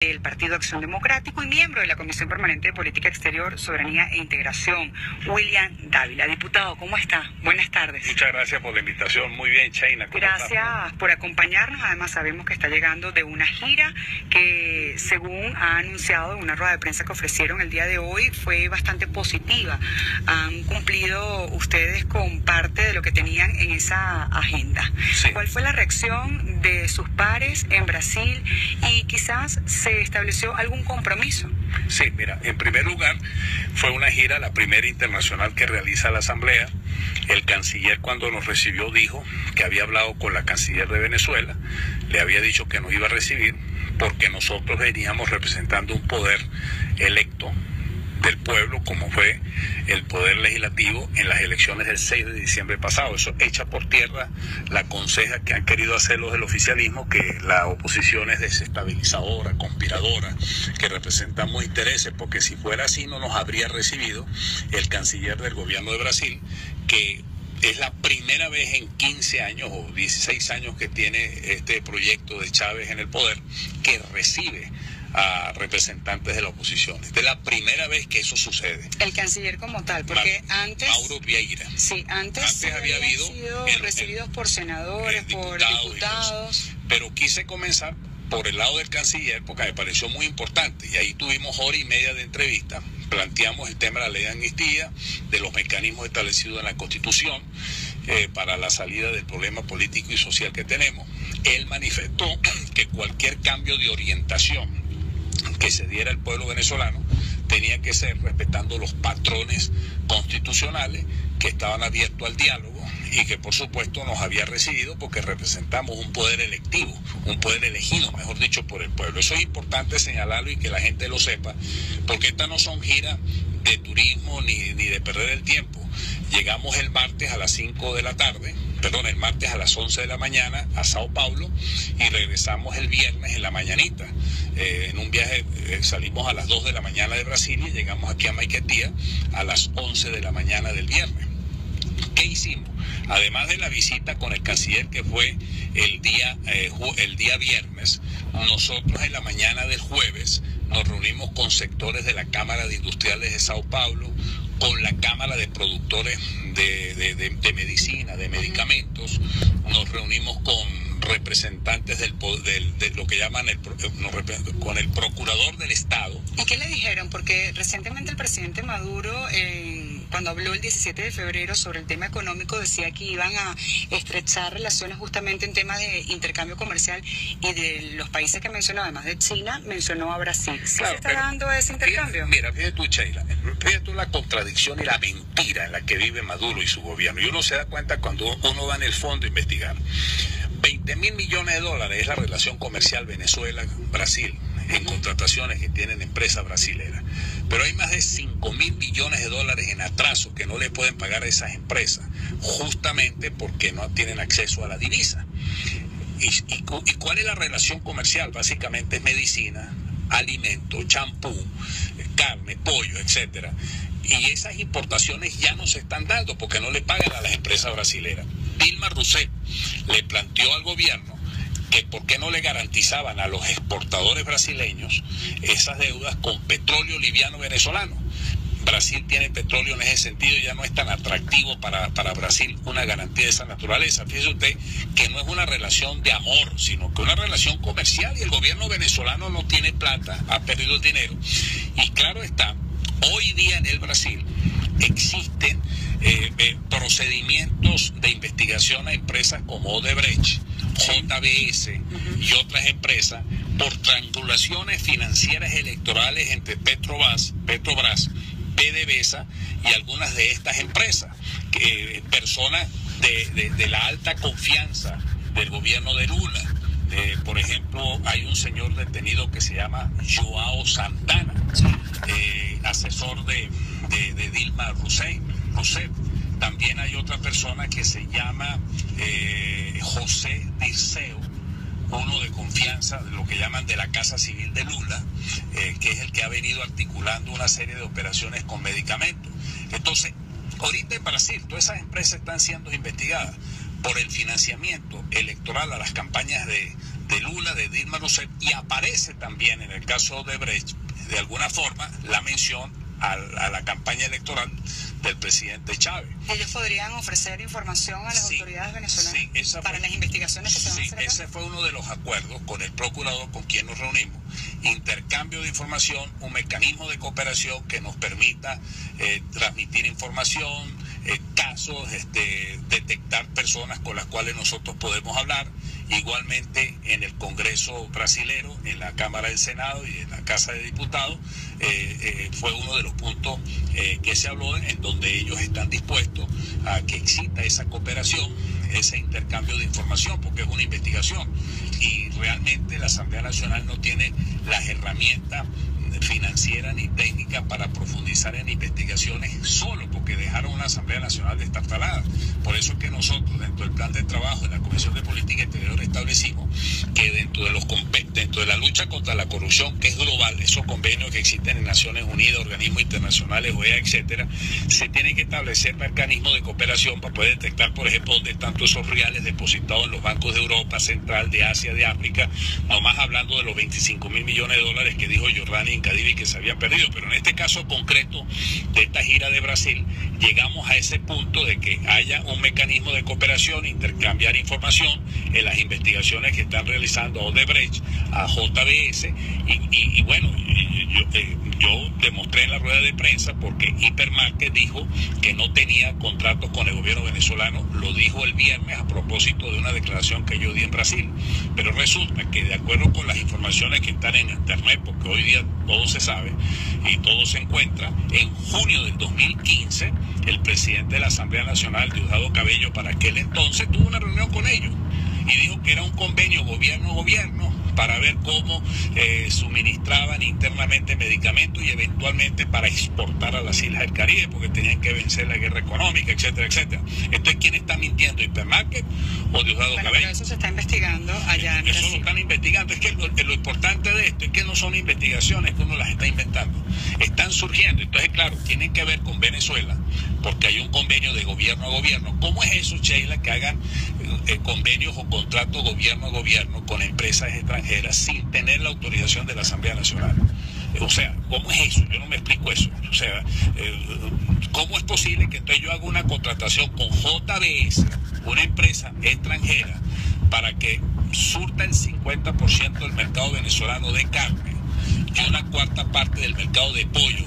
del Partido Acción Democrático y miembro de la Comisión Permanente de Política Exterior, Soberanía e Integración, William Dávila. Diputado, ¿cómo está? Buenas tardes. Muchas gracias por la invitación. Muy bien, Chaina. Gracias por acompañarnos. Además, sabemos que está llegando de una gira que, según ha anunciado en una rueda de prensa que ofrecieron el día de hoy, fue bastante positiva. Han cumplido ustedes con parte de lo que tenían en esa agenda. Sí. ¿Cuál fue la reacción de sus pares en Brasil y quizás se estableció algún compromiso? Sí, mira, en primer lugar, fue una gira, la primera internacional que realiza la Asamblea. El canciller, cuando nos recibió, dijo que había hablado con la canciller de Venezuela, le había dicho que nos iba a recibir porque nosotros veníamos representando un poder electo del pueblo, como fue el poder legislativo en las elecciones del 6 de diciembre pasado. Eso echa por tierra la conseja que han querido hacer los del oficialismo, que la oposición es desestabilizadora, conspiradora, que representamos intereses, porque si fuera así no nos habría recibido el canciller del gobierno de Brasil, que es la primera vez en 15 años o 16 años que tiene este proyecto de Chávez en el poder, que recibe a representantes de la oposición. Esta es la primera vez que eso sucede. El canciller como tal, porque antes... Mauro Vieira. Sí, antes había habido sido recibidos por senadores, por diputados. Pero quise comenzar por el lado del canciller porque me pareció muy importante, y ahí tuvimos hora y media de entrevista. Planteamos el tema de la ley de amnistía, de los mecanismos establecidos en la Constitución para la salida del problema político y social que tenemos. Él manifestó que cualquier cambio de orientación que se diera al pueblo venezolano tenía que ser respetando los patrones constitucionales, que estaban abiertos al diálogo y que por supuesto nos había recibido porque representamos un poder electivo, un poder elegido, mejor dicho, por el pueblo. Eso es importante señalarlo y que la gente lo sepa, porque estas no son giras de turismo ni de perder el tiempo. Llegamos el martes a las 5 de la tarde, el martes a las 11 de la mañana a Sao Paulo, y regresamos el viernes en la mañanita. En un viaje salimos a las 2 de la mañana de Brasilia y llegamos aquí a Maiquetía a las 11 de la mañana del viernes. ¿Qué hicimos? Además de la visita con el canciller, que fue el día viernes, nosotros en la mañana del jueves nos reunimos con sectores de la Cámara de Industriales de Sao Paulo, con la Cámara de Productores de Medicina, de Medicamentos. Nos reunimos con representantes de lo que llaman con el Procurador del Estado. ¿Y qué le dijeron? Porque recientemente el presidente Maduro, cuando habló el 17 de febrero sobre el tema económico, decía que iban a estrechar relaciones justamente en temas de intercambio comercial, y de los países que mencionó, además de China, mencionó a Brasil. ¿Sí se está dando ese intercambio? Mira, fíjate tú, Sheila, fíjate tú la contradicción y la mentira en la que vive Maduro y su gobierno. Y uno se da cuenta cuando uno va en el fondo a investigar. 20.000 millones de dólares es la relación comercial Venezuela-Brasil en contrataciones que tienen empresas brasileras. Pero hay más de 5.000 millones de dólares en atraso que no le pueden pagar a esas empresas, justamente porque no tienen acceso a la divisa. ¿Y cuál es la relación comercial? Básicamente es medicina, alimento, champú, carne, pollo, etcétera. Y esas importaciones ya no se están dando porque no le pagan a las empresas brasileras. Dilma Rousseff le planteó al gobierno que por qué no le garantizaban a los exportadores brasileños esas deudas con petróleo liviano venezolano. Brasil tiene petróleo en ese sentido y ya no es tan atractivo para Brasil una garantía de esa naturaleza. Fíjese usted que no es una relación de amor, sino que una relación comercial, y el gobierno venezolano no tiene plata, ha perdido el dinero. Y claro está, hoy día en el Brasil existen procedimientos de investigación a empresas como Odebrecht, JBS y otras empresas por triangulaciones financieras electorales entre Petrobras, PDVSA y algunas de estas empresas, personas de la alta confianza del gobierno de Lula. Por ejemplo, hay un señor detenido que se llama Joao Santana, asesor de Dilma Rousseff. También hay otra persona que se llama José Dirceu, uno de confianza, de lo que llaman de la Casa Civil de Lula, que es el que ha venido articulando una serie de operaciones con medicamentos. Entonces, ahorita en Brasil, todas esas empresas están siendo investigadas por el financiamiento electoral a las campañas de Lula, de Dilma Rousseff, y aparece también en el caso de Brecht, de alguna forma, la mención a la campaña electoral del presidente Chávez. ¿Ellos podrían ofrecer información a las autoridades venezolanas para las investigaciones que se van a hacer? Ese fue uno de los acuerdos con el procurador con quien nos reunimos. Intercambio de información, un mecanismo de cooperación que nos permita transmitir información, casos, detectar personas con las cuales nosotros podemos hablar. Igualmente en el Congreso brasilero, en la Cámara del Senado y en la Casa de Diputados, fue uno de los puntos que se habló, en donde ellos están dispuestos a que exista esa cooperación, ese intercambio de información, porque es una investigación y realmente la Asamblea Nacional no tiene las herramientas financieras ni técnicas para profundizar en investigaciones solo, porque dejaron una Asamblea Nacional destartalada. Por eso es que nosotros, dentro del plan de trabajo de la Comisión de Política Exterior, establecimos que dentro de la lucha contra la corrupción, que es global, esos convenios que existen en Naciones Unidas, organismos internacionales, OEA, etcétera, se tienen que establecer mecanismos de cooperación para poder detectar, por ejemplo, dónde están todos esos reales depositados en los bancos de Europa, Central, de Asia, de África, nomás hablando de los 25.000 millones de dólares que dijo Jordania y Cadivi que se habían perdido. Pero en este caso concreto de esta gira de Brasil, llegamos a ese punto de que haya un mecanismo de cooperación, intercambiar información en las investigaciones que están realizando a Odebrecht, a JBS, y bueno, yo demostré en la rueda de prensa porque Hipermarket dijo que no tenía contratos con el gobierno venezolano, lo dijo el viernes a propósito de una declaración que yo di en Brasil, pero resulta que de acuerdo con las informaciones que están en internet, porque hoy día todo se sabe y todo se encuentra, en junio del 2015 el presidente de la Asamblea Nacional, Diosdado Cabello, para aquel entonces tuvo una reunión con ellos y dijo que era un convenio gobierno-gobierno para ver cómo suministraban internamente medicamentos y eventualmente para exportar a las islas del Caribe, porque tenían que vencer la guerra económica, etcétera, etcétera. Entonces, ¿quién está mintiendo? ¿Hipermarket o Diosdado Cabello? Pero eso se está investigando allá en Brasil. Eso lo están investigando. Es que lo importante de esto es que no son investigaciones que uno las está inventando. Están surgiendo. Entonces, claro, tienen que ver con Venezuela, porque hay un convenio de gobierno a gobierno. ¿Cómo es eso, Sheila, que hagan convenios o contratos gobierno a gobierno con empresas extranjeras sin tener la autorización de la Asamblea Nacional? O sea, ¿cómo es eso? Yo no me explico eso. O sea, ¿cómo es posible que entonces yo haga una contratación con JBS, una empresa extranjera, para que surta el 50% del mercado venezolano de carne y una cuarta parte del mercado de pollo,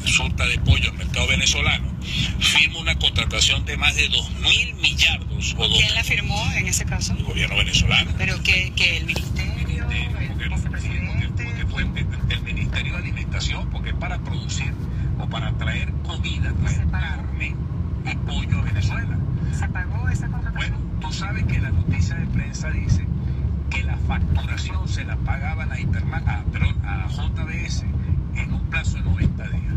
surta de pollo al mercado venezolano? Firma una contratación de más de 2.000 millardos. ¿Quién la firmó en ese caso? El gobierno venezolano. ¿Pero que el ministerio, el vicepresidente? Porque fue el Ministerio de Alimentación, porque es para producir o para traer comida, traer carne y pollo a Venezuela. ¿Se pagó esa contratación? Bueno, tú sabes que la noticia de prensa dice que la facturación se la pagaban a JBS en un plazo de 90 días.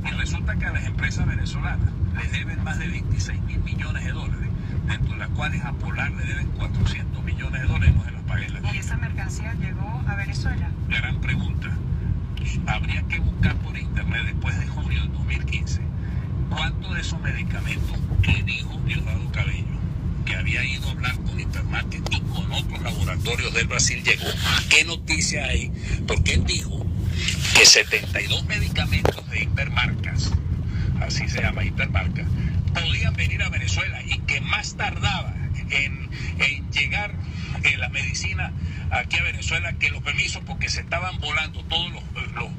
Y resulta que a las empresas venezolanas les deben más de 26.000 millones de dólares, dentro de las cuales a Polar le deben 400 millones de dólares, no se los pagué. ¿Y esa mercancía llegó a Venezuela? Gran pregunta. Habría que buscar por internet después de junio del 2015 cuántos de esos medicamentos que dijo Diosdado Cabello que había ido a hablar con Hipermarket y con otros laboratorios del Brasil llegó. ¿Qué noticia hay? Porque él dijo que 72 medicamentos de Hipermarcas, así se llama Hipermarcas, podían venir a Venezuela y que más tardaba en llegar la medicina aquí a Venezuela que los permisos, porque se estaban volando todos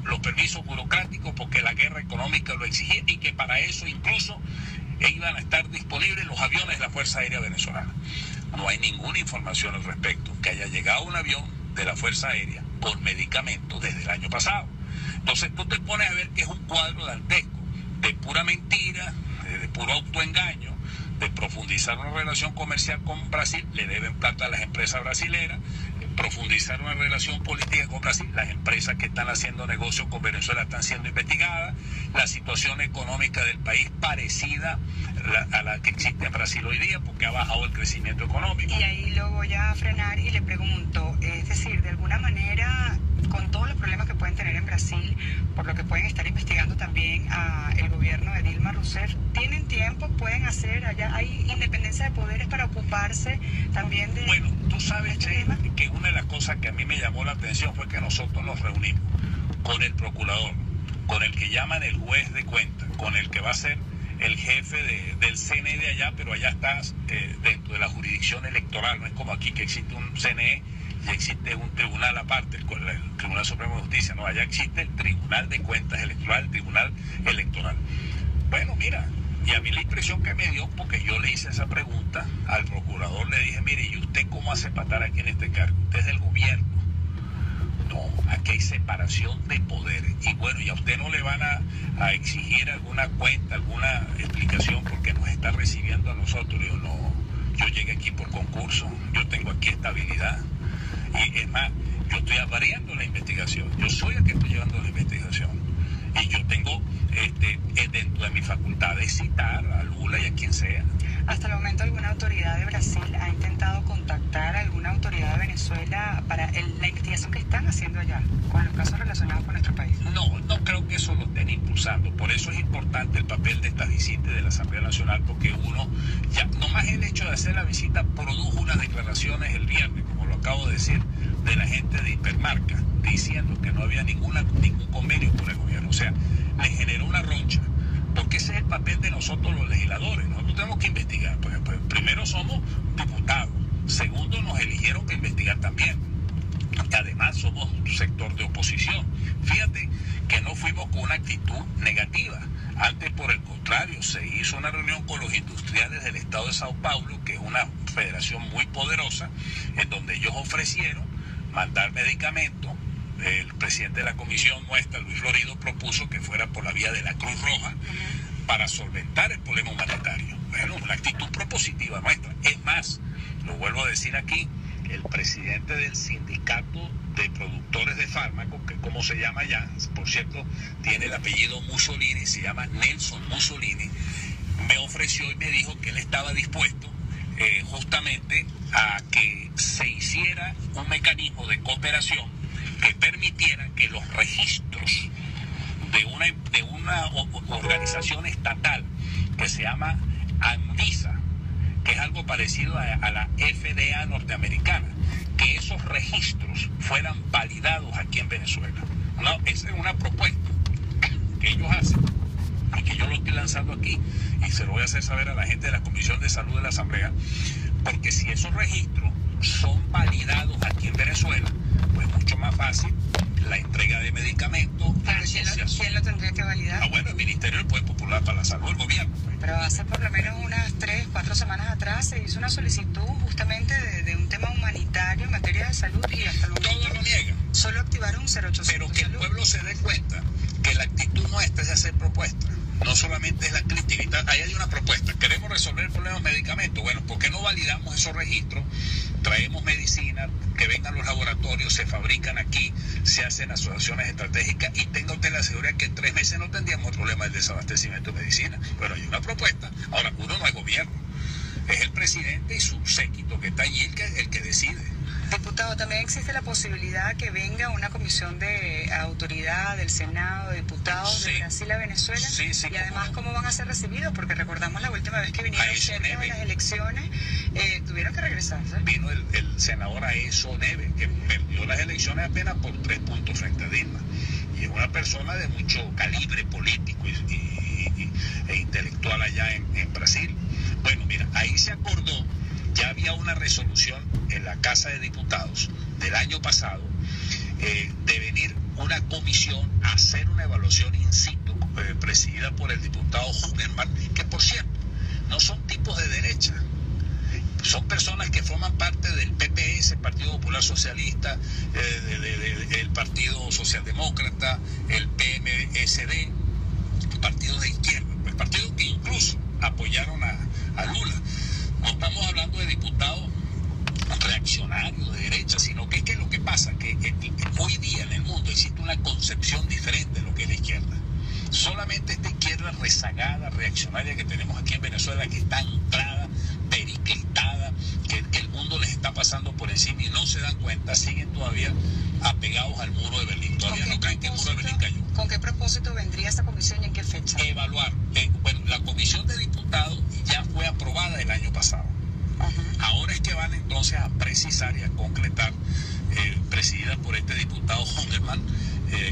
los permisos burocráticos, porque la guerra económica lo exigía y que para eso incluso iban a estar disponibles los aviones de la Fuerza Aérea Venezolana. No hay ninguna información al respecto que haya llegado un avión de la Fuerza Aérea por medicamentos desde el año pasado. Entonces tú te pones a ver que es un cuadro dantesco de pura mentira, de puro autoengaño, de profundizar una relación comercial con Brasil, le deben plata a las empresas brasileras, profundizar una relación política con Brasil, las empresas que están haciendo negocios con Venezuela están siendo investigadas, la situación económica del país parecida a la que existe en Brasil hoy día, porque ha bajado el crecimiento económico. Y ahí lo voy a frenar y le pregunto, es decir, de alguna manera, con todos los problemas que pueden tener en Brasil, por lo que pueden estar investigando también el gobierno gobierno de Dilma Rousseff. ¿Tienen tiempo? ¿Pueden hacer? Allá hay independencia de poderes para ocuparse también de... Bueno, tú sabes, Che, que una de las cosas que a mí me llamó la atención fue que nosotros nos reunimos con el procurador, con el que llaman el juez de cuentas, con el que va a ser el jefe del CNE de allá, pero allá está dentro de la jurisdicción electoral. No es como aquí que existe un CNE y existe un tribunal aparte, el Tribunal Supremo de Justicia. No, allá existe el Tribunal de Cuentas Electoral, el Tribunal Electoral. Bueno, mira, y a mí la impresión que me dio, porque yo le hice esa pregunta al procurador, le dije, mire, ¿y usted cómo hace para estar aquí en este cargo? Usted es del gobierno. No, aquí hay separación de poderes. Y bueno, ¿y a usted no le van a exigir alguna cuenta, alguna explicación porque nos está recibiendo a nosotros? Digo, no, yo llegué aquí por concurso, yo tengo aquí estabilidad. Y es más, yo estoy abriendo la investigación, yo soy el que estoy llevando la investigación. Y yo tengo dentro de mi facultad de citar a Lula y a quien sea. ¿Hasta el momento alguna autoridad de Brasil ha intentado contactar a alguna autoridad de Venezuela para la investigación que están haciendo allá con los casos relacionados con nuestro país? No creo que eso lo estén impulsando. Por eso es importante el papel de esta visita de la Asamblea Nacional, porque uno, ya nomás el hecho de hacer la visita produjo unas declaraciones el viernes, como lo acabo de decir, de la gente de Hipermarca, diciendo que no había ningún convenio con el gobierno. O sea, le generó una roncha. Porque ese es el papel de nosotros los legisladores. Nosotros tenemos que investigar. Pues, primero somos diputados. Segundo, nos eligieron para investigar también. Y además somos un sector de oposición. Fíjate que no fuimos con una actitud negativa. Antes, por el contrario, se hizo una reunión con los industriales del estado de Sao Paulo, que es una federación muy poderosa, en donde ellos ofrecieron mandar medicamentos. El presidente de la comisión nuestra, Luis Florido, propuso que fuera por la vía de la Cruz Roja para solventar el problema humanitario. Bueno, una actitud propositiva nuestra. Es más, lo vuelvo a decir aquí, el presidente del sindicato de productores de fármacos, que como se llama allá, por cierto, tiene el apellido Mussolini, se llama Nelson Mussolini, me ofreció y me dijo que él estaba dispuesto justamente a que se hiciera un mecanismo de cooperación que permitiera que los registros de una organización estatal que se llama ANVISA, que es algo parecido a la FDA norteamericana, que esos registros fueran validados aquí en Venezuela. No, esa es una propuesta que ellos hacen y que yo lo estoy lanzando aquí y se lo voy a hacer saber a la gente de la Comisión de Salud de la Asamblea, porque si esos registros son validados aquí en Venezuela, pues mucho más fácil la entrega de medicamentos. Pero ¿quién lo tendría que validar? Bueno, el Ministerio del Poder Popular para la Salud, el gobierno. Pero hace por lo menos unas 3-4 semanas atrás se hizo una solicitud justamente de un tema humanitario en materia de salud y hasta el momento todo lo niega. Solo activaron un 0800. Pero que el pueblo se dé cuenta que la actitud nuestra es de hacer propuestas. No solamente es la crítica, ahí hay una propuesta. Queremos resolver el problema de medicamentos. Bueno, ¿por qué no validamos esos registros? Traemos medicina, que vengan los laboratorios, se fabrican aquí, se hacen asociaciones estratégicas y tenga usted la seguridad que en 3 meses no tendríamos el problema del desabastecimiento de medicina. Bueno, hay una propuesta. Ahora, uno no es gobierno, es el presidente y su séquito que está allí el que decide. Diputado, también existe la posibilidad que venga una comisión de autoridad del Senado, de diputados de Brasil a Venezuela. Sí, y además, ¿cómo van a ser recibidos? Porque recordamos la última vez que vinieron cerca de las elecciones, tuvieron que regresar, ¿sabes? Vino el senador Aeso Neves, que perdió las elecciones apenas por 3 puntos frente a Dilma. Y es una persona de mucho calibre político e intelectual allá en Brasil. Bueno, mira, ahí se acordó. Ya había una resolución en la Casa de Diputados del año pasado de venir una comisión a hacer una evaluación in situ presidida por el diputado Hugerman, que por cierto no son tipos de derecha, son personas que forman parte del PPS, Partido Popular Socialista, el Partido Socialdemócrata, el PMSD, partidos de izquierda, pues partidos que incluso apoyaron a Lula. No estamos hablando de diputados reaccionarios de derecha, sino que es que lo que pasa que hoy día en el mundo existe una concepción diferente de lo que es la izquierda. Solamente esta izquierda rezagada, reaccionaria que tenemos aquí en Venezuela, que está anclada, periclitada, que el mundo les está pasando por encima y no se dan cuenta, siguen todavía apegados al muro de Berlín. Todavía no creen que el muro de Berlín cayó. ¿Con qué propósito propósito vendría esa comisión y en qué fecha? Evaluar. Bueno, la comisión de diputados ya fue aprobada el año pasado. Ahora es que van entonces a precisar y a concretar, presidida por este diputado Hongerman,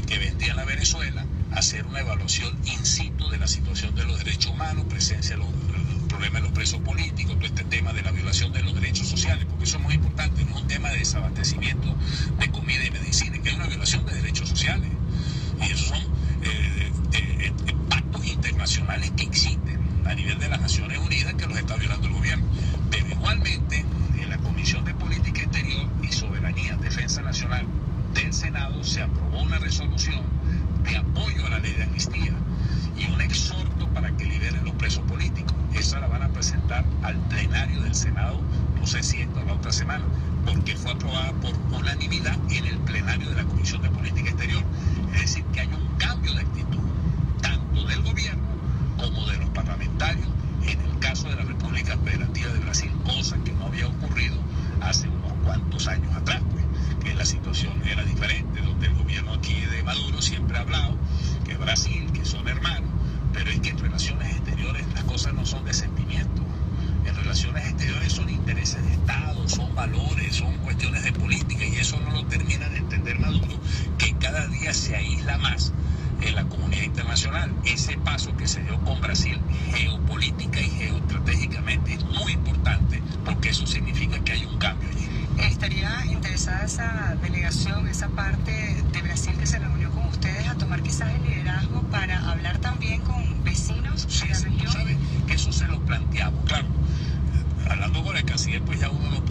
que vendría a la Venezuela, hacer una evaluación in situ de la situación de los derechos humanos, presencia de los problemas de los presos políticos, todo este tema de la violación de los derechos sociales, porque eso es muy importante, no es un tema de desabastecimiento de comida y medicina, que es una violación de derechos sociales. Y esos son pactos internacionales que existen a nivel de las Naciones Unidas que los está violando el gobierno. Pero igualmente, en la Comisión de Política Exterior y Soberanía, Defensa Nacional del Senado se aprobó una resolución de apoyo a la ley de amnistía y un exhorto para que liberen los presos políticos. Esa la van a presentar al plenario del Senado, no sé si esta o la otra semana, porque fue aprobada por unanimidad en el plenario de la Comisión de Política Exterior. Es decir, que hay un cambio de actitud, tanto del gobierno como de los parlamentarios, en el caso de la República Federativa de Brasil, cosa que no había ocurrido hace unos cuantos años atrás, pues, que la situación era diferente, donde el gobierno aquí de Maduro siempre ha hablado que Brasil, que son hermanos, pero es que en relaciones exteriores las cosas no son de sentimiento. En relaciones exteriores son intereses de Estado, son valores, son cuestiones de política, y eso no lo termina de entender Maduro, que cada día se aísla más en la comunidad internacional. Ese paso que se dio con Brasil, geopolítica y geoestratégicamente, es muy importante, porque eso significa que hay un cambio allí. ¿Estaría interesada esa delegación, esa parte de Brasil que se reunió con ustedes, a tomar quizás el liderazgo para hablar también con vecinos de la región? Tú sabes que eso se lo planteamos, claro. Hablando con el canciller, pues ya uno no